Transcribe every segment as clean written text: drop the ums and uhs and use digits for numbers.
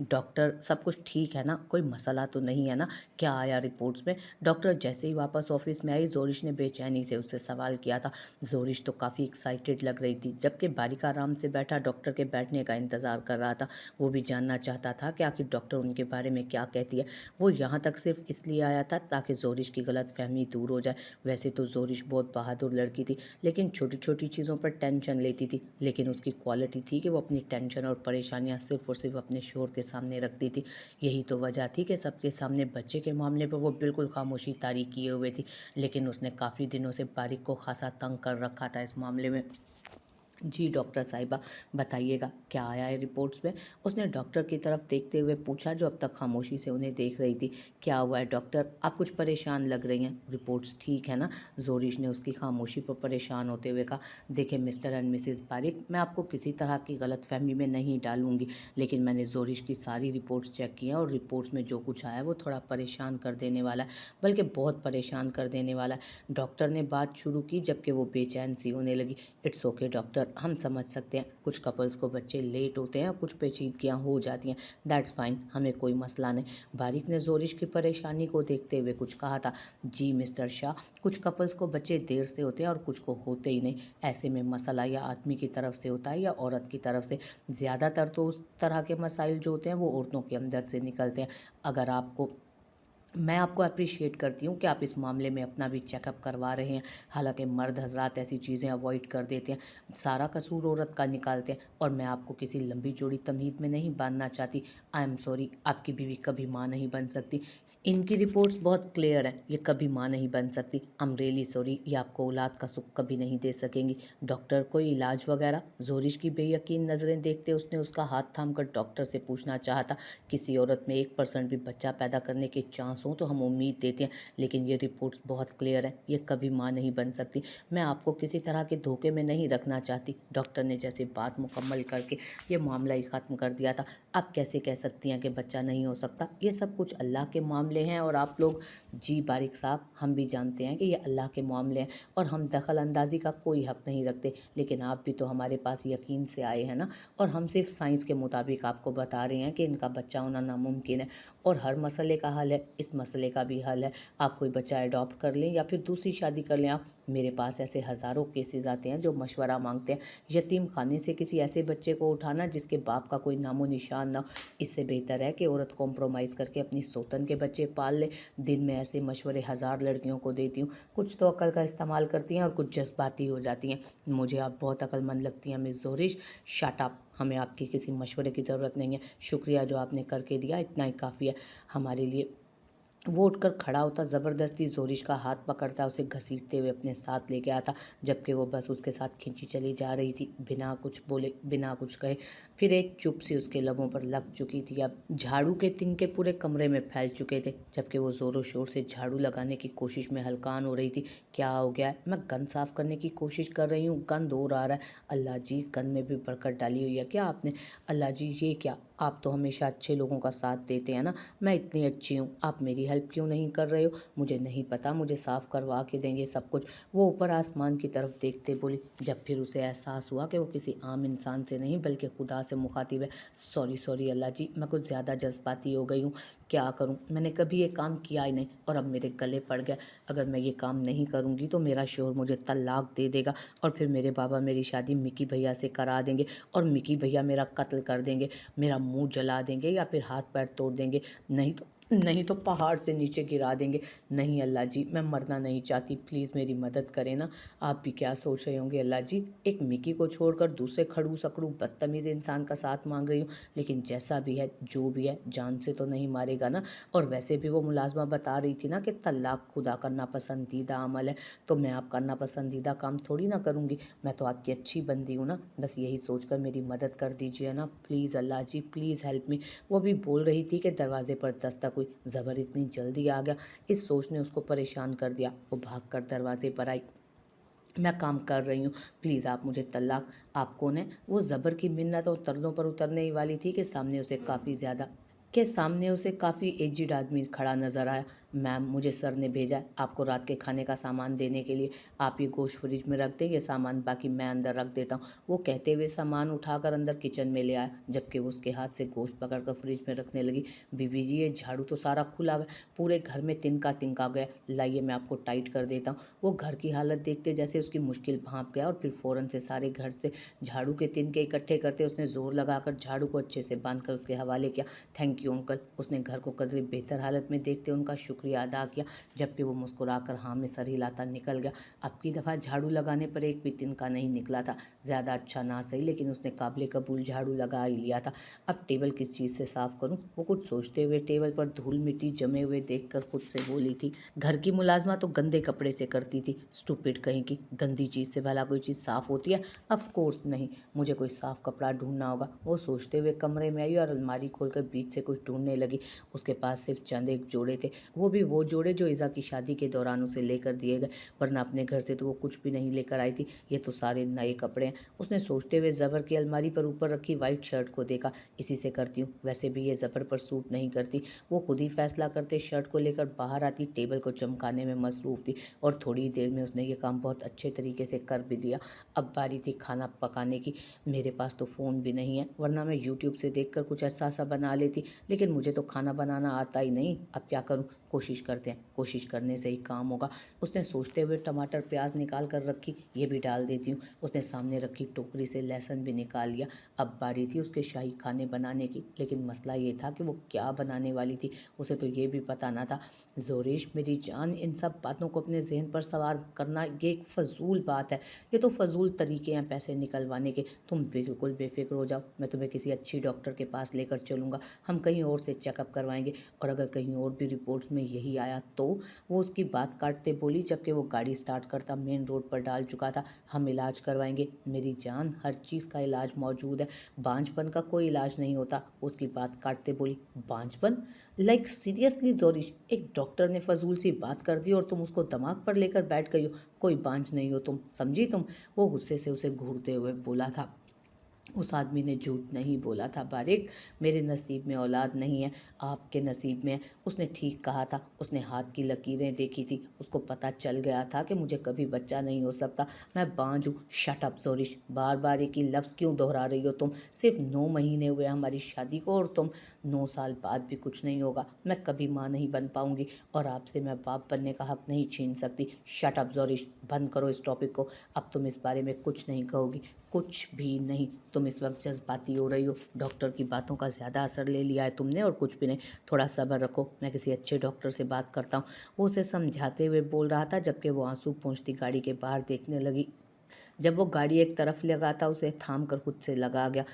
Doctor सब कुछ ठीक है ना, कोई मसला तो नहीं है ना, क्या आया रिपोर्ट्स में? डॉक्टर जैसे ही वापस ऑफिस में आई, जोरिश ने बेचैनी से उससे सवाल किया था। जोरिश तो काफ़ी एक्साइटेड लग रही थी, जबकि बारिक आराम से बैठा डॉक्टर के बैठने का इंतज़ार कर रहा था। वो भी जानना चाहता था कि आखिर डॉक्टर उनके बारे में क्या कहती है। वो यहाँ तक सिर्फ इसलिए आया था ताकि जोरिश की गलत फहमी दूर हो जाए। वैसे तो जोरिश बहुत बहादुर लड़की थी, लेकिन छोटी छोटी चीज़ों पर टेंशन लेती थी। लेकिन उसकी क्वालिटी थी कि वो अपनी टेंशन और परेशानियाँ सिर्फ और सिर्फ अपने शोहर के सामने रखती थी। यही तो वजह थी कि सबके सामने बच्चे के मामले पर वो बिल्कुल खामोशी तारी किए हुए थी। लेकिन उसने काफ़ी दिनों से बारिक को खासा तंग कर रखा था इस मामले में। जी डॉक्टर साहिबा, बताइएगा क्या आया है रिपोर्ट्स में? उसने डॉक्टर की तरफ देखते हुए पूछा, जो अब तक खामोशी से उन्हें देख रही थी। क्या हुआ है डॉक्टर, आप कुछ परेशान लग रही हैं? रिपोर्ट्स ठीक है ना? जोरिश ने उसकी खामोशी पर परेशान होते हुए कहा। देखिए मिस्टर एंड मिसेस बारिक, मैं आपको किसी तरह की गलतफहमी में नहीं डालूंगी, लेकिन मैंने जोरिश की सारी रिपोर्ट्स चेक की हैं और रिपोर्ट्स में जो कुछ आया है वो थोड़ा परेशान कर देने वाला है, बल्कि बहुत परेशान कर देने वाला है। डॉक्टर ने बात शुरू की, जबकि वो बेचैन सी होने लगी। इट्स ओके डॉक्टर, हम समझ सकते हैं, कुछ कपल्स को बच्चे लेट होते हैं और कुछ पेचीदगियाँ हो जाती हैं, दैट्स फाइन, हमें कोई मसला नहीं। बारिक ने जोरिश की परेशानी को देखते हुए कुछ कहा था। जी मिस्टर शाह, कुछ कपल्स को बच्चे देर से होते हैं और कुछ को होते ही नहीं। ऐसे में मसला या आदमी की तरफ से होता है या औरत की तरफ से। ज़्यादातर तो उस तरह के मसाइल जो होते हैं वो औरतों के अंदर से निकलते हैं। अगर आपको मैं आपको अप्रिशिएट करती हूँ कि आप इस मामले में अपना भी चेकअप करवा रहे हैं। हालांकि मर्द हजरात ऐसी चीज़ें अवॉइड कर देते हैं, सारा कसूर औरत का निकालते हैं, और मैं आपको किसी लंबी चौड़ी तमहीद में नहीं बांधना चाहती। आई एम सॉरी, आपकी बीवी कभी माँ नहीं बन सकती। इनकी रिपोर्ट्स बहुत क्लियर हैं, ये कभी माँ नहीं बन सकती। आई एम रियली सॉरी, ये आपको औलाद का सुख कभी नहीं दे सकेंगी। डॉक्टर कोई इलाज वगैरह? जोरिश की बेयकीन नज़रें देखते उसने उसका हाथ थामकर डॉक्टर से पूछना चाहा था। किसी औरत में 1% भी बच्चा पैदा करने के चांस हो तो हम उम्मीद देते हैं, लेकिन ये रिपोर्ट्स बहुत क्लियर हैं, ये कभी माँ नहीं बन सकती। मैं आपको किसी तरह के धोखे में नहीं रखना चाहती। डॉक्टर ने जैसे बात मुकम्मल करके ये मामला ही ख़त्म कर दिया था। आप कैसे कह सकती हैं कि बच्चा नहीं हो सकता? ये सब कुछ अल्लाह के मामले हैं और आप लोग, जी बारिक साहब, हम भी जानते हैं कि ये अल्लाह के मामले हैं और हम दखल अंदाजी का कोई हक़ नहीं रखते, लेकिन आप भी तो हमारे पास यकीन से आए हैं ना, और हम सिर्फ साइंस के मुताबिक आपको बता रहे हैं कि इनका बच्चा होना नामुमकिन है। और हर मसले का हल है, इस मसले का भी हल है। आप कोई बच्चा अडॉप्ट कर लें या फिर दूसरी शादी कर लें। आप, मेरे पास ऐसे हज़ारों केसेस आते हैं जो मशवरा मांगते हैं। यतीम खाने से किसी ऐसे बच्चे को उठाना जिसके बाप का कोई नामो निशान ना हो, इससे बेहतर है कि औरत कॉम्प्रोमाइज़ करके अपनी सौतन के बच्चे पाल ले। दिन में ऐसे मशवरे हज़ार लड़कियों को देती हूँ, कुछ तो अकल का इस्तेमाल करती हैं और कुछ जज्बाती हो जाती हैं। मुझे आप बहुत अक्लमंद लगती हैं मिस जोरिश। शट अप, हमें आपके किसी मशवरे की ज़रूरत नहीं है। शुक्रिया जो आपने करके दिया, इतना ही काफ़ी है हमारे लिए। वो उठकर खड़ा होता, ज़बरदस्ती जोरिश का हाथ पकड़ता, उसे घसीटते हुए अपने साथ लेके आता, जबकि वो बस उसके साथ खींची चली जा रही थी, बिना कुछ बोले, बिना कुछ कहे। फिर एक चुप सी उसके लबों पर लग चुकी थी। अब झाड़ू के तिनके पूरे कमरे में फैल चुके थे, जबकि वो ज़ोरों शोर से झाड़ू लगाने की कोशिश में हलकान हो रही थी। क्या हो गया है? मैं गन साफ़ करने की कोशिश कर रही हूँ, गंद और आ रहा है। अल्लाह जी, गन में भी बरकत डाली हुई है क्या आपने? अल्लाह जी, ये क्या? आप तो हमेशा अच्छे लोगों का साथ देते हैं ना, मैं इतनी अच्छी हूँ, आप मेरी हेल्प क्यों नहीं कर रहे हो? मुझे नहीं पता, मुझे साफ़ करवा के देंगे सब कुछ। वो ऊपर आसमान की तरफ देखते बोली, जब फिर उसे एहसास हुआ कि वो किसी आम इंसान से नहीं बल्कि खुदा से मुखातिब है। सॉरी सॉरी अल्लाह जी, मैं कुछ ज़्यादा जज्बाती हो गई हूँ, क्या करूँ, मैंने कभी ये काम किया ही नहीं और अब मेरे गले पड़ गया। अगर मैं ये काम नहीं करूँगी तो मेरा शोहर मुझे तलाक दे देगा और फिर मेरे बाबा मेरी शादी मिकी भैया से करा देंगे और मिकी भैया मेरा कत्ल कर देंगे, मेरा मुंह जला देंगे या फिर हाथ पैर तोड़ देंगे, नहीं तो पहाड़ से नीचे गिरा देंगे। नहीं अल्लाह जी, मैं मरना नहीं चाहती, प्लीज़ मेरी मदद करें ना। आप भी क्या सोच रहे होंगे अल्लाह जी, एक मिकी को छोड़कर दूसरे खड़ूस अकड़ू बदतमीज़ इंसान का साथ मांग रही हूँ, लेकिन जैसा भी है जो भी है, जान से तो नहीं मारेगा ना। और वैसे भी वो मुलाजमा बता रही थी ना कि तलाक खुदा का नापसंदीदा अमल है, तो मैं आपका नापसंदीदा काम थोड़ी ना करूँगी, मैं तो आपकी अच्छी बंदी हूँ ना। बस यही सोचकर मेरी मदद कर दीजिए ना, please Allah ji, please help me. वो भी बोल रही थी कि दरवाजे पर दस्तक हुई। ज़बर इतनी जल्दी आ गया, इस सोच ने उसको परेशान कर दिया। वो भागकर दरवाजे पर आई। मैं काम कर रही हूँ, प्लीज़ आप मुझे तलाक। आप कौन है? वो ज़बर की मिन्नत और तरलों पर उतरने ही वाली थी कि सामने उसे काफ़ी एजिड आदमी खड़ा नज़र आया। मैम मुझे सर ने भेजा है आपको रात के खाने का सामान देने के लिए, आप ये गोश्त फ्रिज में रख दें ये सामान, बाकी मैं अंदर रख देता हूँ। वो कहते हुए सामान उठाकर अंदर किचन में ले आया, जबकि वो उसके हाथ से गोश्त पकड़कर फ्रिज में रखने लगी। बीबी जी ये झाड़ू तो सारा खुला हुआ है, पूरे घर में तिनका तिनका गया, लाइए मैं आपको टाइट कर देता हूँ। वो घर की हालत देखते जैसे उसकी मुश्किल भांप गया और फिर फ़ौरन से सारे घर से झाड़ू के तिनके इकट्ठे करते उसने ज़ोर लगाकर झाड़ू को अच्छे से बांधकर उसके हवाले किया। Thank you uncle. उसने घर को कदरे बेहतर हालत में देखते उनका शुक्रिया अदा किया, जबकि वो मुस्कुराकर हाँ में सर हिलाता निकल गया। अब की दफ़ा झाड़ू लगाने पर एक भी तिनका नहीं निकला था। ज़्यादा अच्छा ना सही, लेकिन उसने काबिल कबूल झाड़ू लगा ही लिया था। अब टेबल किस चीज़ से साफ़ करूं, वो कुछ सोचते हुए टेबल पर धूल मिट्टी जमे हुए देखकर खुद से बोली थी। घर की मुलाजमा तो गंदे कपड़े से करती थी, स्टूपिड कहीं की, गंदी चीज़ से भला कोई चीज़ साफ़ होती है? ऑफ कोर्स नहीं, मुझे कोई साफ़ कपड़ा ढूंढना होगा। वो सोचते हुए कमरे में आई और अलमारी खोलकर बीच से कुछ ढूंढने लगी। उसके पास सिर्फ चंद एक जोड़े थे, वो भी वो जोड़े जो इज़ा की शादी के दौरान उसे लेकर दिए गए, वरना अपने घर से तो वो कुछ भी नहीं लेकर आई थी। ये तो सारे नए कपड़े हैं। उसने सोचते हुए ज़बर की अलमारी पर ऊपर रखी वाइट शर्ट को देखा। इसी से करती हूँ, वैसे भी ये ज़बर पर सूट नहीं करती। वो खुद ही फैसला करते शर्ट को लेकर बाहर आती, टेबल को चमकाने में मसरूफ़ थी और थोड़ी ही देर में उसने ये काम बहुत अच्छे तरीके से कर भी दिया। अब बारी थी खाना पकाने की। मेरे पास तो फ़ोन भी नहीं है, वरना मैं यूट्यूब से देखकर कुछ अच्छा सा बना लेती, लेकिन मुझे तो खाना बनाना आता ही नहीं। अब क्या करूँ? कोशिश करते हैं, कोशिश करने से ही काम होगा। उसने सोचते हुए टमाटर प्याज निकाल कर रखी, ये भी डाल देती हूँ। उसने सामने रखी टोकरी से लहसुन भी निकाल लिया। अब बारी थी उसके शाही खाने बनाने की, लेकिन मसला ये था कि वो क्या बनाने वाली थी, उसे तो ये भी पता ना था। ज़ोरेश मेरी जान, इन सब बातों को अपने जहन पर सवार करना ये एक फ़जूल बात है, ये तो फ़जूल तरीके हैं पैसे निकलवाने के। तुम बिल्कुल बेफिक्र हो जाओ, मैं तुम्हें किसी अच्छी डॉक्टर के पास लेकर चलूँगा, हम कहीं और से चेकअप करवाएंगे, और अगर कहीं और भी रिपोर्ट्स में यही आया तो। वो उसकी बात काटते बोली, जबकि वो गाड़ी स्टार्ट करता मेन रोड पर डाल चुका था। हम इलाज करवाएंगे मेरी जान, हर चीज़ का इलाज मौजूद है, बांझपन का कोई इलाज नहीं होता। उसकी बात काटते बोली, बांझपन? लाइक सीरियसली जोरिश, एक डॉक्टर ने फजूल सी बात कर दी और तुम उसको दिमाग पर लेकर बैठ गई हो? कोई बांझ नहीं हो तुम, समझी तुम? वो गुस्से से उसे घूरते हुए बोला था। उस आदमी ने झूठ नहीं बोला था बारिक, मेरे नसीब में औलाद नहीं है, आपके नसीब में है। उसने ठीक कहा था, उसने हाथ की लकीरें देखी थी, उसको पता चल गया था कि मुझे कभी बच्चा नहीं हो सकता, मैं बांझ हूँ। शट अप जोरिश, बार बार एक ही लफ्ज़ क्यों दोहरा रही हो तुम? सिर्फ 9 महीने हुए हमारी शादी को और तुम 9 साल बाद भी कुछ नहीं होगा। मैं कभी माँ नहीं बन पाऊंगी और आपसे मैं बाप बनने का हक नहीं छीन सकती। शट अप जोरिश, बंद करो इस टॉपिक को। अब तुम इस बारे में कुछ नहीं कहोगी, कुछ भी नहीं। तुम इस वक्त जज्बाती हो रही हो, डॉक्टर की बातों का ज़्यादा असर ले लिया है तुमने और कुछ भी नहीं। थोड़ा सब्र रखो, मैं किसी अच्छे डॉक्टर से बात करता हूँ। वो उसे समझाते हुए बोल रहा था, जबकि वो आंसू पोंछती गाड़ी के बाहर देखने लगी। जब वो गाड़ी एक तरफ लगा था, उसे थाम कर खुद से लगा गया।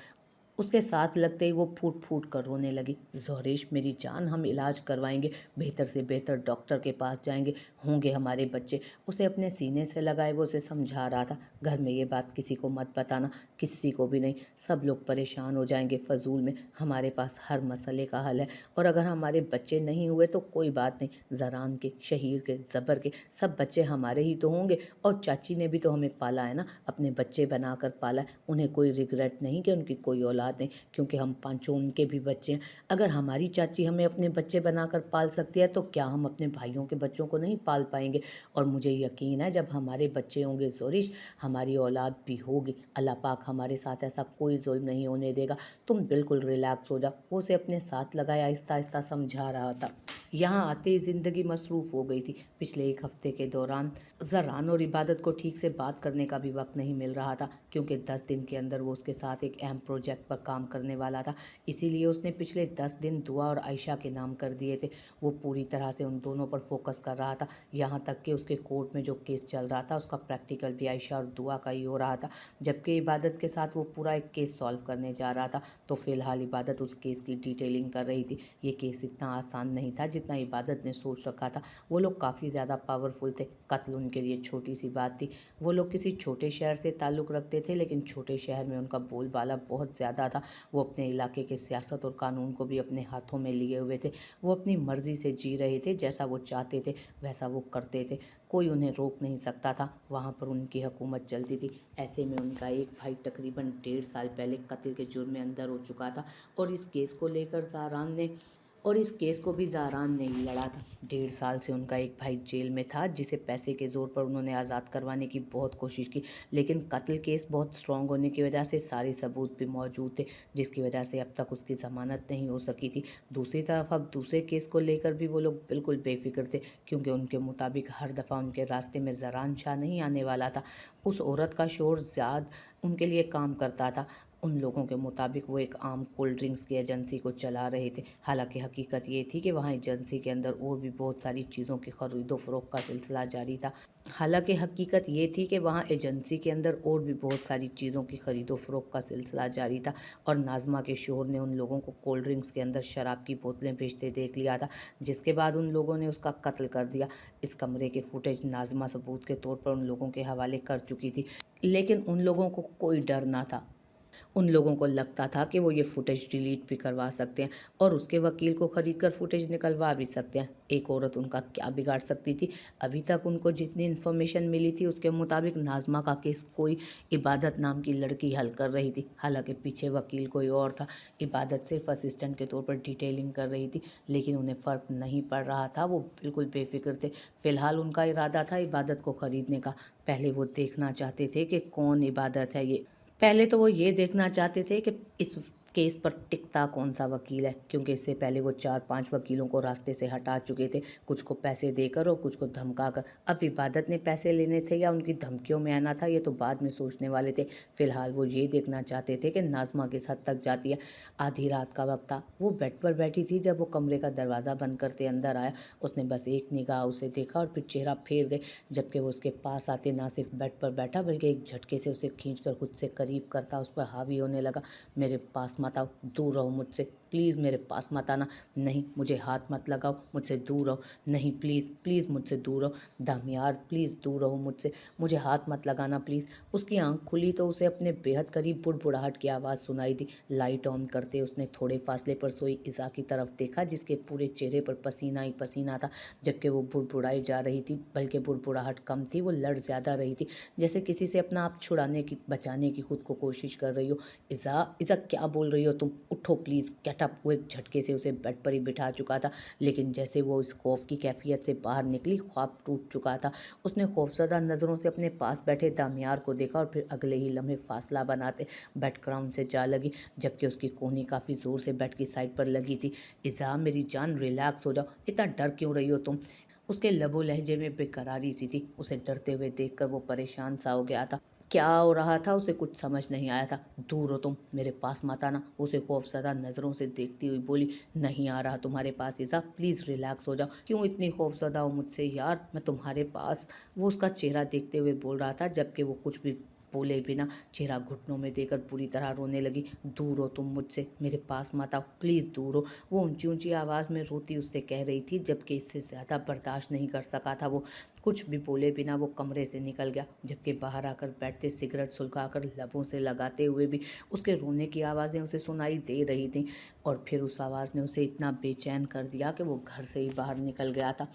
उसके साथ लगते ही वो फूट फूट कर रोने लगी। ज़ोरेश मेरी जान, हम इलाज करवाएंगे, बेहतर से बेहतर डॉक्टर के पास जाएंगे, होंगे हमारे बच्चे। उसे अपने सीने से लगाए वो उसे समझा रहा था, घर में ये बात किसी को मत बताना, किसी को भी नहीं, सब लोग परेशान हो जाएंगे फजूल में। हमारे पास हर मसले का हल है, और अगर हमारे बच्चे नहीं हुए तो कोई बात नहीं, ज़रान के, शहीर के, ज़बर के सब बच्चे हमारे ही तो होंगे। और चाची ने भी तो हमें पाला है ना, अपने बच्चे बनाकर पाला है, उन्हें कोई रिग्रेट नहीं कि उनकी कोई औलाद नहीं, क्योंकि हम पांचों उनके भी बच्चे हैं। अगर हमारी चाची हमें अपने बच्चे बनाकर पाल सकती है, तो क्या हम अपने भाइयों के बच्चों को नहीं पाल पाएंगे? और मुझे यकीन है जब हमारे बच्चे होंगे जोरिश, हमारी औलाद भी होगी, अल्लाह पाक हमारे साथ ऐसा कोई जुल्म नहीं होने देगा। तुम बिल्कुल रिलैक्स हो जाओ। वो उसे अपने साथ लगाए आहिस्ता आहिस्ता समझा रहा था। यहाँ आते ही ज़िंदगी मसरूफ़ हो गई थी। पिछले एक हफ्ते के दौरान ज़रान और इबादत को ठीक से बात करने का भी वक्त नहीं मिल रहा था, क्योंकि 10 दिन के अंदर वो उसके साथ एक अहम प्रोजेक्ट पर काम करने वाला था। इसीलिए उसने पिछले 10 दिन दुआ और आयशा के नाम कर दिए थे। वो पूरी तरह से उन दोनों पर फोकस कर रहा था, यहाँ तक कि उसके कोर्ट में जो केस चल रहा था उसका प्रैक्टिकल भी आयशा और दुआ का ही हो रहा था, जबकि इबादत के साथ वो पूरा एक केस सॉल्व करने जा रहा था। तो फिलहाल इबादत उस केस की डिटेलिंग कर रही थी। ये केस इतना आसान नहीं था जितना इबादत ने सोच रखा था। वो लोग काफ़ी ज़्यादा पावरफुल थे, कत्ल उनके लिए छोटी सी बात थी। वो लोग किसी छोटे शहर से ताल्लुक़ रखते थे, लेकिन छोटे शहर में उनका बोलबाला बहुत ज़्यादा था। वो अपने इलाके के सियासत और कानून को भी अपने हाथों में लिए हुए थे। वो अपनी मर्ज़ी से जी रहे थे, जैसा वो चाहते थे वैसा वो करते थे, कोई उन्हें रोक नहीं सकता था। वहाँ पर उनकी हुकूमत चलती थी। ऐसे में उनका एक भाई तकरीबन 1.5 साल पहले कत्ल के जुर्म में अंदर हो चुका था, और इस केस को लेकर ज़हरान ने और इस केस को भी ज़हरान ने ही लड़ा था। 1.5 साल से उनका एक भाई जेल में था जिसे पैसे के ज़ोर पर उन्होंने आज़ाद करवाने की बहुत कोशिश की, लेकिन कत्ल केस बहुत स्ट्रॉन्ग होने की वजह से सारे सबूत भी मौजूद थे, जिसकी वजह से अब तक उसकी ज़मानत नहीं हो सकी थी। दूसरी तरफ अब दूसरे केस को लेकर भी वो लोग बिल्कुल बेफिक्र थे, क्योंकि उनके मुताबिक हर दफ़ा उनके रास्ते में ज़रान शाह नहीं आने वाला था। उस औरत का शोर ज़्यादा उनके लिए काम करता था। उन लोगों के मुताबिक वो एक आम कोल्ड ड्रिंक्स की एजेंसी को चला रहे थे। हालांकि हकीकत ये थी कि वहाँ एजेंसी के अंदर और भी बहुत सारी चीज़ों की खरीदो फरोख्त का सिलसिला जारी था। हालांकि हकीकत ये थी कि वहाँ एजेंसी के अंदर और भी बहुत सारी चीज़ों की खरीदो फरोख्त का सिलसिला जारी था, और नाज़मा के शोहर ने उन लोगों को कोल्ड ड्रिंक्स के अंदर शराब की बोतलें बेचते देख लिया था, जिसके बाद उन लोगों ने उसका कत्ल कर दिया। इस कमरे के फुटेज नाज़मा सबूत के तौर पर उन लोगों के हवाले कर चुकी थी, लेकिन उन लोगों को कोई डर ना था। उन लोगों को लगता था कि वो ये फुटेज डिलीट भी करवा सकते हैं और उसके वकील को ख़रीद कर फुटेज निकलवा भी सकते हैं। एक औरत उनका क्या बिगाड़ सकती थी? अभी तक उनको जितनी इन्फॉर्मेशन मिली थी उसके मुताबिक नाज़मा का केस कोई इबादत नाम की लड़की हल कर रही थी। हालांकि पीछे वकील कोई और था। इबादत सिर्फ असिस्टेंट के तौर पर डिटेलिंग कर रही थी, लेकिन उन्हें फ़र्क नहीं पड़ रहा था। वो बिल्कुल बेफिक्र थे। फ़िलहाल उनका इरादा था इबादत को ख़रीदने का। पहले वो देखना चाहते थे कि कौन इबादत है ये। पहले तो वो ये देखना चाहते थे कि इस केस पर टिकता कौन सा वकील है, क्योंकि इससे पहले वो 4-5 वकीलों को रास्ते से हटा चुके थे, कुछ को पैसे देकर और कुछ को धमका कर। अब इबादत ने पैसे लेने थे या उनकी धमकियों में आना था, ये तो बाद में सोचने वाले थे। फिलहाल वो ये देखना चाहते थे कि नाज़मा किस हद तक जाती है। आधी रात का वक्त था। वो बेड पर बैठी थी जब वो कमरे का दरवाज़ा बंद करते अंदर आया। उसने बस एक निगाह उसे देखा और फिर चेहरा फेर गए, जबकि वो उसके पास आते ना सिर्फ बेड पर बैठा बल्कि एक झटके से उसे खींचकर खुद से करीब करता उस पर हावी होने लगा। मेरे पास मत आओ, दूर रहो मुझसे, प्लीज़ मेरे पास मत आना। नहीं, मुझे हाथ मत लगाओ, मुझसे दूर रहो। नहीं, प्लीज़ प्लीज़ मुझसे दूर रहो। दामियार, प्लीज़ दूर रहो मुझसे, मुझे हाथ मत लगाना प्लीज़। उसकी आंख खुली तो उसे अपने बेहद करीब बुड़बुड़ाहट की आवाज़ सुनाई दी। लाइट ऑन करते उसने थोड़े फासले पर सोई इज़ा की तरफ देखा, जिसके पूरे चेहरे पर पसीना ही पसीना था, जबकि वो बुड़बुड़ाई जा रही थी। बल्कि बुड़बुड़ाहट कम थी, वो लड़ ज़्यादा रही थी, जैसे किसी से अपना आप छुड़ाने की बचाने की खुद को कोशिश कर रही हो। इज़ा इज़ा क्या बोल रही हो तुम? उठो प्लीज़, गेट अप। वो एक झटके से उसे बेड पर ही बिठा चुका था, लेकिन जैसे वो इस खौफ की कैफियत से बाहर निकली, ख्वाब टूट चुका था। उसने खौफजदा नज़रों से अपने पास बैठे दामियार को देखा और फिर अगले ही लम्हे फासला बनाते बेड ग्राउंड से जा लगी, जबकि उसकी कोहनी काफ़ी ज़ोर से बेड की साइड पर लगी थी। इज़ा मेरी जान, रिलैक्स हो जाओ, इतना डर क्यों रही हो तुम? उसके लबो लहजे में बेकरारी सी थी। उसे डरते हुए देखकर वो परेशान सा हो गया था। क्या हो रहा था उसे कुछ समझ नहीं आया था। दूर हो तुम, मेरे पास मत आना, उसे खौफजदा नज़रों से देखती हुई बोली। नहीं आ रहा तुम्हारे पास इज़ा, प्लीज़ रिलैक्स हो जाओ। क्यों इतनी खौफजदा हो मुझसे यार, मैं तुम्हारे पास। वो उसका चेहरा देखते हुए बोल रहा था, जबकि वो कुछ भी बोले बिना चेहरा घुटनों में देकर पूरी तरह रोने लगी। दूर हो तुम मुझसे, मेरे पास मत आओ, प्लीज़ दूर हो। वो ऊंची ऊंची आवाज़ में रोती उससे कह रही थी, जबकि इससे ज़्यादा बर्दाश्त नहीं कर सका था वो। कुछ भी बोले बिना वो कमरे से निकल गया, जबकि बाहर आकर बैठते सिगरेट सुलगाकर लबों से लगाते हुए भी उसके रोने की आवाज़ें उसे सुनाई दे रही थीं। और फिर उस आवाज़ ने उसे इतना बेचैन कर दिया कि वो घर से ही बाहर निकल गया था।